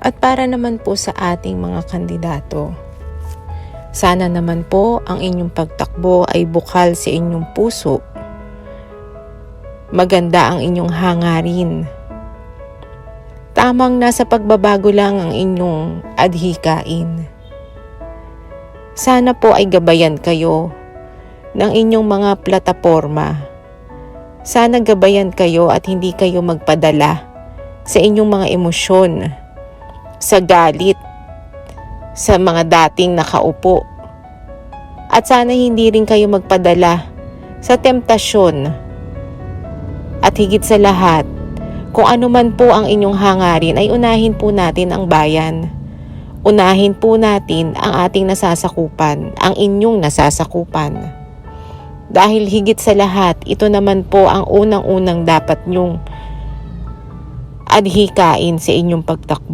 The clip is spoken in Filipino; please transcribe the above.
At para naman po sa ating mga kandidato, sana naman po ang inyong pagtakbo ay bukal sa inyong puso. Maganda ang inyong hangarin. Tamang nasa pagbabago lang ang inyong adhikain. Sana po ay gabayan kayo ng inyong mga plataporma. Sana gabayan kayo at hindi kayo magpadala sa inyong mga emosyon, sa galit, sa mga dating nakaupo. At sana hindi rin kayo magpadala sa temptasyon. At higit sa lahat, kung ano man po ang inyong hangarin ay unahin po natin ang bayan. Unahin po natin ang ating nasasakupan, ang inyong nasasakupan. Dahil higit sa lahat, ito naman po ang unang-unang dapat nyong adhikain sa inyong pagtakbo.